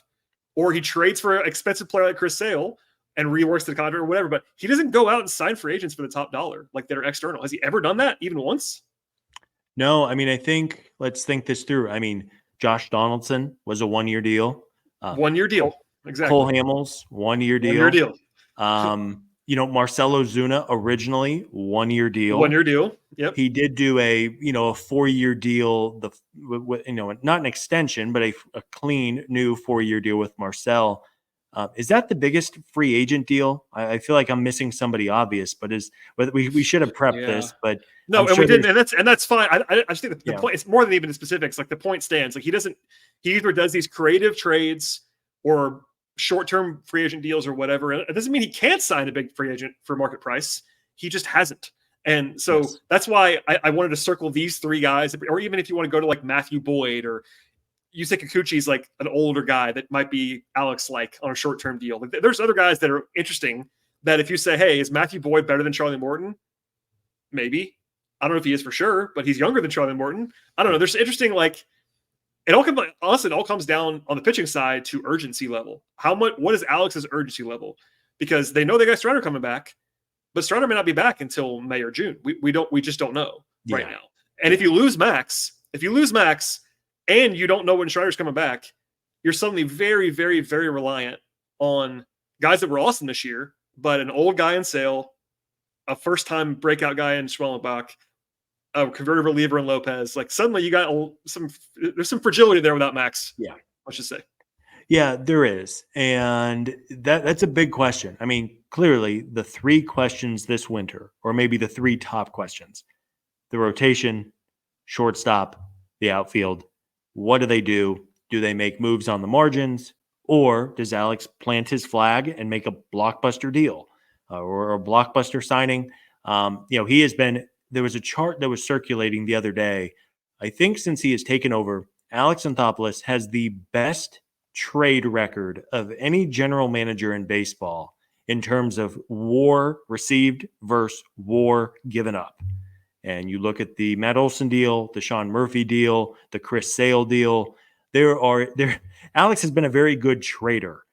or he trades for an expensive player like Chris Sale and reworks the contract or whatever. But he doesn't go out and sign free agents for the top dollar like that are external. Has he ever done that even once? No. I mean, I think, let's think this through. I mean, Josh Donaldson was a 1-year deal. 1-year deal. Exactly. Cole Hamels, 1-year deal. 1-year deal. Marcelo Zuna originally 1-year deal. 1-year deal. Yep. He did do a 4-year deal. Not an extension, but a clean new 4-year deal with Marcel. Is that the biggest free agent deal? I feel like I'm missing somebody obvious, but we should have prepped this. But no, and we didn't, and that's fine. I just think the point, it's more than even the specifics. Like, the point stands. Like, he either does these creative trades or short-term free agent deals or whatever. It doesn't mean he can't sign a big free agent for market price. He just hasn't. And so that's why I wanted to circle these 3 guys, or even if you want to go to like Matthew Boyd, or you say Kikuchi's like an older guy that might be Alex-like on a short-term deal. Like, there's other guys that are interesting that if you say, hey, is Matthew Boyd better than Charlie Morton? Maybe. I don't know if he is for sure, but he's younger than Charlie Morton. I don't know. There's interesting, like, it all comes down on the pitching side to urgency level. What is Alex's urgency level? Because they know they got Strider coming back, but Strider may not be back until May or June. We just don't know right now. And if you lose Max, and you don't know when Strider's coming back, you're suddenly very, very, very reliant on guys that were awesome this year, but an old guy in Sale, a first-time breakout guy in Schwellenbach, a converted reliever in Lopez. Like suddenly you got there's some fragility there without Max. Yeah. Let's just say. Yeah, there is. And that's a big question. I mean, clearly the three questions this winter, or maybe the three top questions: the rotation, shortstop, the outfield. What do they do? Do they make moves on the margins? Or does Alex plant his flag and make a blockbuster deal or a blockbuster signing? He has been, there was a chart that was circulating the other day. I think since he has taken over, Alex Anthopoulos has the best trade record of any general manager in baseball in terms of WAR received versus WAR given up. And you look at the Matt Olson deal, the Sean Murphy deal, the Chris Sale deal. Alex has been a very good trader.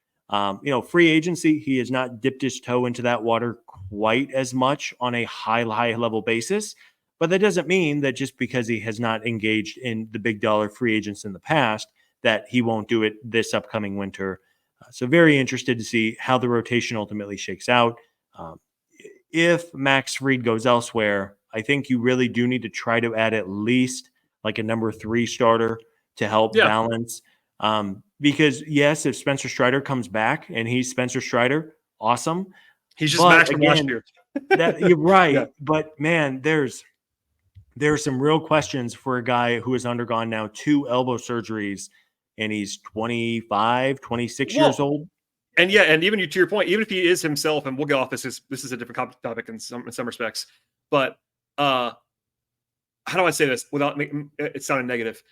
Free agency, he has not dipped his toe into that water quite as much on a high level basis. But that doesn't mean that just because he has not engaged in the big dollar free agents in the past, that he won't do it this upcoming winter. So very interested to see how the rotation ultimately shakes out. If Max Fried goes elsewhere, I think you really do need to try to add at least like a number 3 starter to help balance. Because yes, if Spencer Strider comes back and he's Spencer Strider, awesome. He's just Max from last year. You're right. Yeah. But man, there's some real questions for a guy who has undergone now 2 elbow surgeries and he's 25, 26 years old. And even to your point, even if he is himself, and we'll get off this is a different topic in some respects, but how do I say this without making it sounding negative?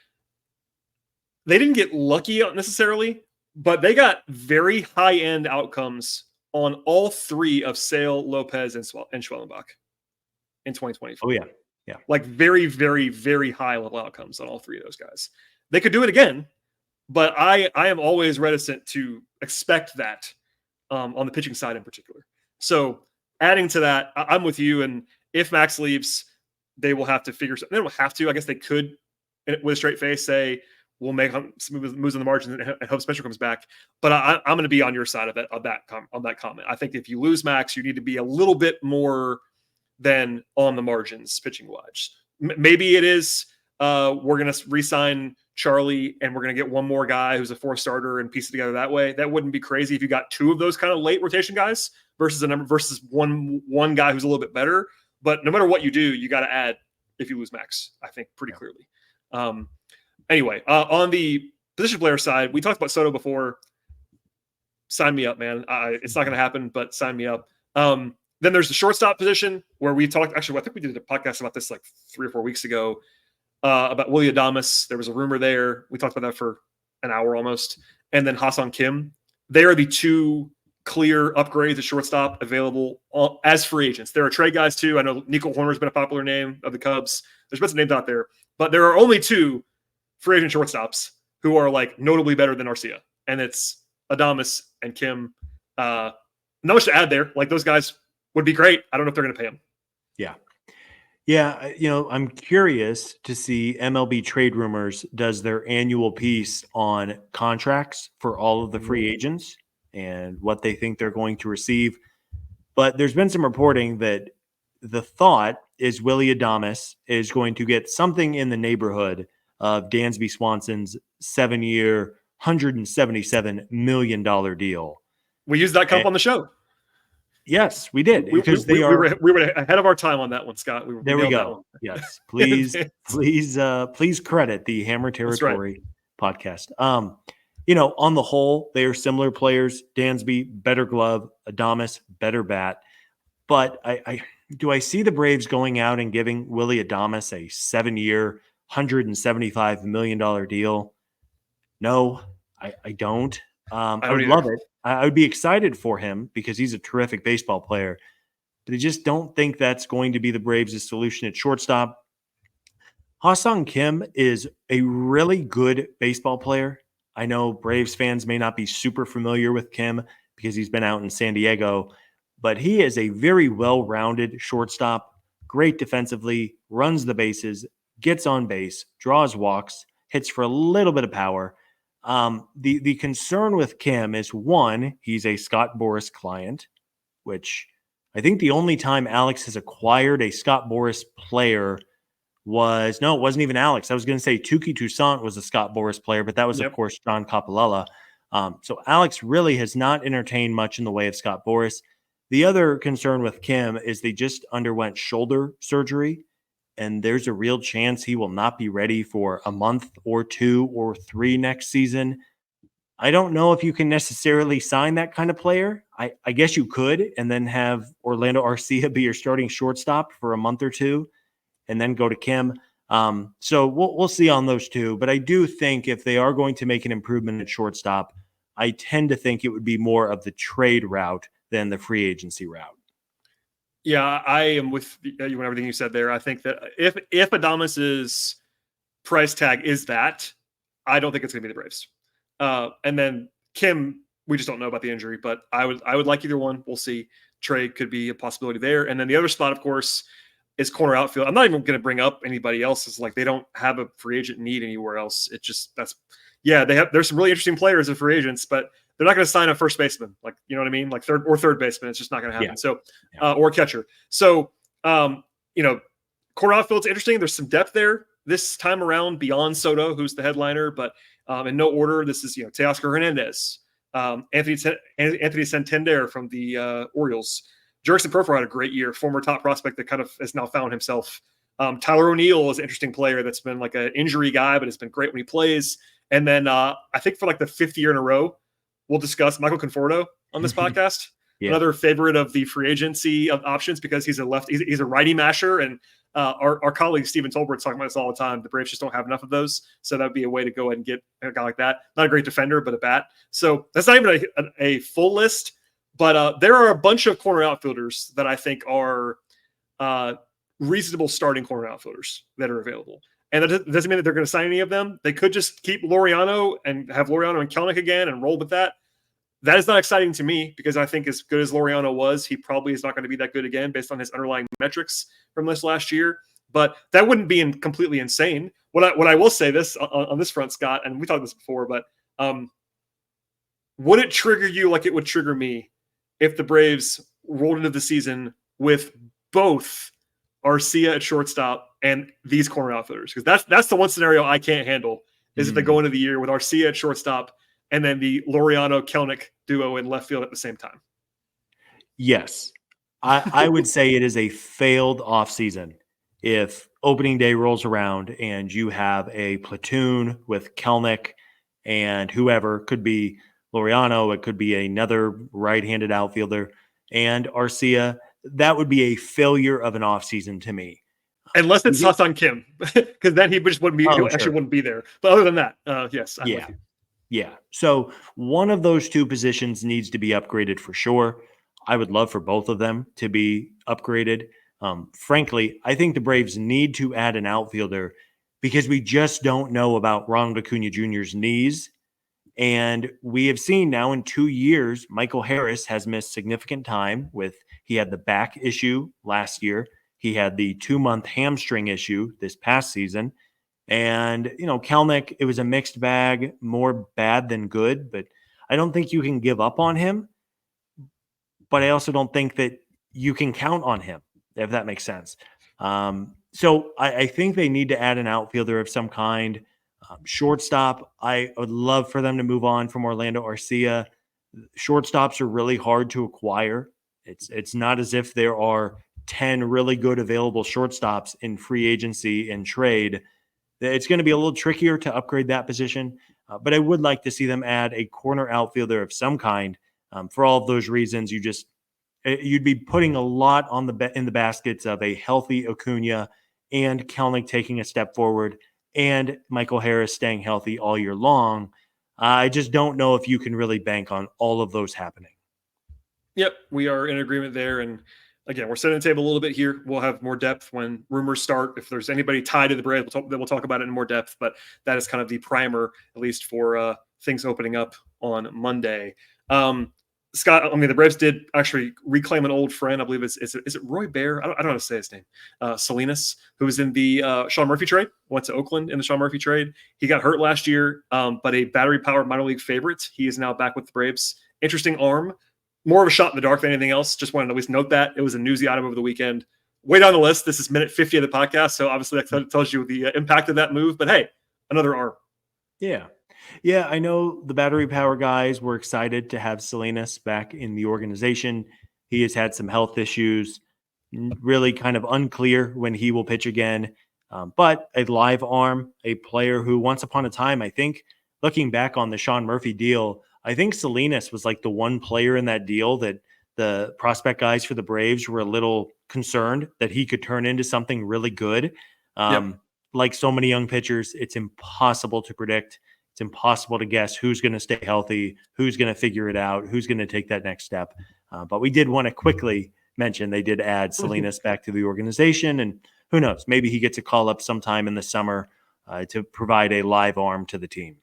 They didn't get lucky necessarily, but they got very high-end outcomes on all 3 of Sale, Lopez, and Schwellenbach in 2024. Oh, yeah. Yeah. Like very, very, very high-level outcomes on all 3 of those guys. They could do it again, but I am always reticent to expect that on the pitching side in particular. So adding to that, I'm with you. And if Max leaves, they will have to figure something. They don't have to. I guess they could, with a straight face, say, we'll make some moves on the margin and hope Spencer comes back. But I'm going to be on your side of that comment. I think if you lose Max, you need to be a little bit more than on the margins pitching wise. Maybe it is we're going to re-sign Charlie and we're going to get one more guy who's a 4th starter and piece it together that way. That wouldn't be crazy if you got 2 of those kind of late rotation guys versus one guy who's a little bit better. But no matter what you do, you got to add if you lose Max, I think pretty clearly. Anyway, on the position player side, we talked about Soto before. Sign me up, man. It's not going to happen, but sign me up. Then there's the shortstop position where we talked. Actually, I think we did a podcast about this like 3 or 4 weeks ago about Willy Adames. There was a rumor there. We talked about that for an hour almost. And then Ha-Seong Kim. They are the 2 clear upgrades at shortstop available as free agents. There are trade guys too. I know Nico Horner has been a popular name of the Cubs. There's been some names out there, but there are only 2 free agent shortstops who are like notably better than Arcia, and it's Adames and Kim. Not much to add there. Like those guys would be great. I don't know if they're going to pay them. Yeah. Yeah. I'm curious to see MLB Trade Rumors does their annual piece on contracts for all of the free agents and what they think they're going to receive. But there's been some reporting that the thought is Willy Adames is going to get something in the neighborhood of Dansby Swanson's 7-year, $177 million deal. We used that comp on the show. Yes, we did. Because we were ahead of our time on that one, Scott. There we go. Yes, please credit the Hammer Territory podcast. On the whole, they are similar players. Dansby, better glove. Adames, better bat. But I see the Braves going out and giving Willy Adames a 7-year, $175 million deal? No, I don't. I would love it. I would be excited for him because he's a terrific baseball player. But I just don't think that's going to be the Braves' solution at shortstop. Ha-Seong Kim is a really good baseball player. I know Braves fans may not be super familiar with Kim because he's been out in San Diego, but he is a very well-rounded shortstop, great defensively, runs the bases, gets on base, draws walks, hits for a little bit of power. The concern with Kim is, one, he's a Scott Boras client, which I think the only time Alex has acquired a Scott Boras player it wasn't even Alex. I was going to say Tuki Toussaint was a Scott Boras player, but that was, of course, John Capalella. So Alex really has not entertained much in the way of Scott Boras. The other concern with Kim is they just underwent shoulder surgery, and there's a real chance he will not be ready for a month or 2 or 3 next season. I don't know if you can necessarily sign that kind of player. I guess you could, and then have Orlando Arcia be your starting shortstop for a month or 2, and then go to Kim. So we'll see on those two. But I do think if they are going to make an improvement at shortstop, I tend to think it would be more of the trade route than the free agency route. Yeah, I am with you on everything you said there. I think that if Adames' price tag is that, I don't think it's going to be the Braves. And then Kim, we just don't know about the injury, but I would like either one. We'll see. Trade could be a possibility there. And then the other spot, of course, is corner outfield. I'm not even going to bring up anybody else. It's like they don't have a free agent need anywhere else. It just there's some really interesting players as free agents, but they're not going to sign a first baseman. Like, you know what I mean? Like third baseman. It's just not going to happen. Yeah. Or catcher. So, corner outfield's interesting. There's some depth there this time around beyond Soto, who's the headliner, but in no order, this is, Teoscar Hernandez, Anthony Santander from the Orioles. Jurickson Profar had a great year, former top prospect that kind of has now found himself. Tyler O'Neill is an interesting player that's been like an injury guy, but has been great when he plays. And then I think for like the 5th year in a row, we'll discuss Michael Conforto on this podcast. Yeah. Another favorite of the free agency of options because he's a righty masher. And our colleague Steven Tolbert's talking about this all the time. The Braves just don't have enough of those. So that'd be a way to go ahead and get a guy like that. Not a great defender, but a bat. So that's not even a full list. But there are a bunch of corner outfielders that I think are reasonable starting corner outfielders that are available. And that doesn't mean that they're going to sign any of them. They could just keep Laureano and have Laureano and Kelenic again and roll with that. That is not exciting to me because I think as good as Laureano was, he probably is not going to be that good again based on his underlying metrics from this last year. But that wouldn't be completely insane. What I will say this on this front, Scott, and we talked this before, but would it trigger you like it would trigger me if the Braves rolled into the season with both Arcia at shortstop and these corner outfielders? Because that's the one scenario I can't handle is if they go into the year with Arcia at shortstop and then the Laureano-Kelenic duo in left field at the same time. Yes. I would say it is a failed offseason if opening day rolls around and you have a platoon with Kelenic and whoever, could be Laureano, it could be another right-handed outfielder, and Arcia. That would be a failure of an offseason to me. Unless it's Hassan Kim, because then he just wouldn't be wouldn't be there. But other than that, yes, I'm with you. Yeah. So one of those two positions needs to be upgraded for sure. I would love for both of them to be upgraded. Frankly, I think the Braves need to add an outfielder because we just don't know about Ronald Acuna Jr.'s knees. And we have seen now in 2 years, Michael Harris has missed significant time he had the back issue last year. He had the 2-month hamstring issue this past season. And, Kelenic, it was a mixed bag, more bad than good, but I don't think you can give up on him. But I also don't think that you can count on him, if that makes sense. So I think they need to add an outfielder of some kind. Shortstop, I would love for them to move on from Orlando Arcia. Shortstops are really hard to acquire. It's not as if there are 10 really good available shortstops in free agency and trade. It's going to be a little trickier to upgrade that position, but I would like to see them add a corner outfielder of some kind. For all of those reasons, you'd be putting a lot in the baskets of a healthy Acuna and Kelenic taking a step forward and Michael Harris staying healthy all year long. I just don't know if you can really bank on all of those happening. Yep, we are in agreement there. And again, we're setting the table a little bit here. We'll have more depth when rumors start. If there's anybody tied to the Braves, we'll talk about it in more depth. But that is kind of the primer, at least for things opening up on Monday. Scott, I mean, the Braves did actually reclaim an old friend. I believe is it Roy Bear? I don't know how to say his name. Salinas, who was in the Sean Murphy trade, went to Oakland in the Sean Murphy trade. He got hurt last year, but a battery-powered minor league favorite. He is now back with the Braves. Interesting arm. More of a shot in the dark than anything else. Just wanted to at least note that. It was a newsy item over the weekend. Way down the list. This is minute 50 of the podcast, so obviously that tells you the impact of that move. But hey, another arm. Yeah. Yeah, I know the battery power guys were excited to have Salinas back in the organization. He has had some health issues, really kind of unclear when he will pitch again. But a live arm, a player who once upon a time, I think, looking back on the Sean Murphy deal, I think Salinas was like the one player in that deal that the prospect guys for the Braves were a little concerned that he could turn into something really good. Yep. Like so many young pitchers, it's impossible to predict. It's impossible to guess who's going to stay healthy, who's going to figure it out, who's going to take that next step. But we did want to quickly mention they did add Salinas back to the organization. And who knows, maybe he gets a call up sometime in the summer to provide a live arm to the team.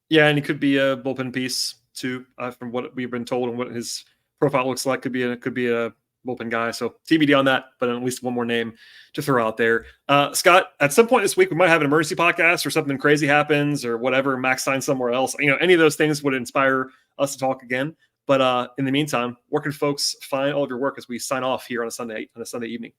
Yeah, and he could be a bullpen piece too, from what we've been told and what his profile looks like. Could be a bullpen guy. So TBD on that, but at least one more name to throw out there. Scott, at some point this week, we might have an emergency podcast or something crazy happens or whatever. Max signs somewhere else. Any of those things would inspire us to talk again. But in the meantime, where can folks find all of your work as we sign off here on a Sunday evening?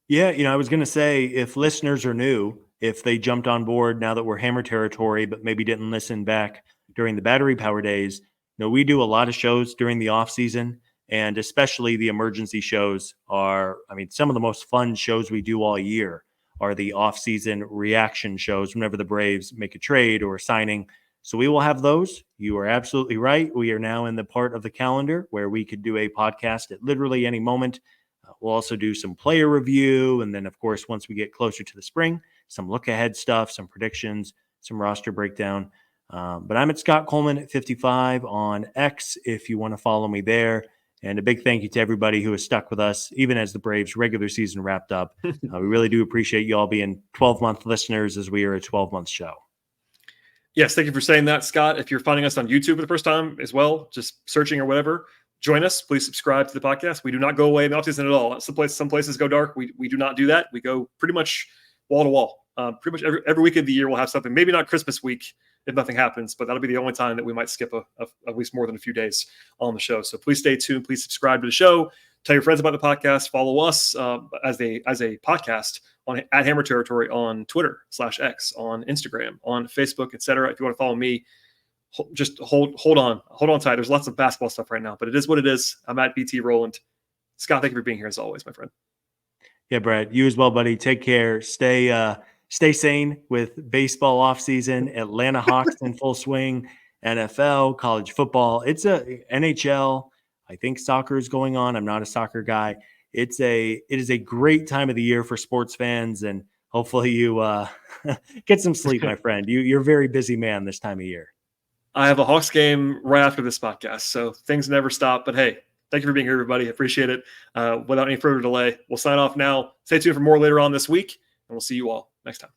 Yeah, I was going to say, if listeners are new, if they jumped on board now that we're Hammer territory, but maybe didn't listen back during the battery power days, we do a lot of shows during the off season, and especially the emergency shows are, some of the most fun shows we do all year are the off season reaction shows whenever the Braves make a trade or a signing. So we will have those. You are absolutely right. We are now in the part of the calendar where we could do a podcast at literally any moment. We'll also do some player review. And then, of course, once we get closer to the spring, some look ahead stuff, some predictions, some roster breakdown. But I'm at Scott Coleman at 55 on X if you want to follow me there. And a big thank you to everybody who has stuck with us, even as the Braves regular season wrapped up. We really do appreciate you all being 12-month listeners as we are a 12-month show. Yes, thank you for saying that, Scott. If you're finding us on YouTube for the first time as well, just searching or whatever, join us. Please subscribe to the podcast. We do not go away in the offseason at all. Some places go dark. We do not do that. We go pretty much wall to wall. Pretty much every week of the year we'll have something. Maybe not Christmas week if nothing happens, but that'll be the only time that we might skip at least more than a few days on the show. So please stay tuned. Please subscribe to the show. Tell your friends about the podcast. Follow us as a podcast at Hammer Territory on Twitter /X, on Instagram, on Facebook, etc. If you want to follow me, just hold on tight. There's lots of basketball stuff right now, but it is what it is. I'm at BT Rowland. Scott, thank you for being here as always, my friend. Yeah, Brad, you as well, buddy. Take care. Stay sane with baseball off season. Atlanta Hawks in full swing. NFL, college football. It's a NHL. I think soccer is going on. I'm not a soccer guy. It is a great time of the year for sports fans, and hopefully you get some sleep, my friend. You're a very busy man this time of year. I have a Hawks game right after this podcast, so things never stop. But hey, thank you for being here, everybody. I appreciate it. Without any further delay, we'll sign off now. Stay tuned for more later on this week, and we'll see you all next time.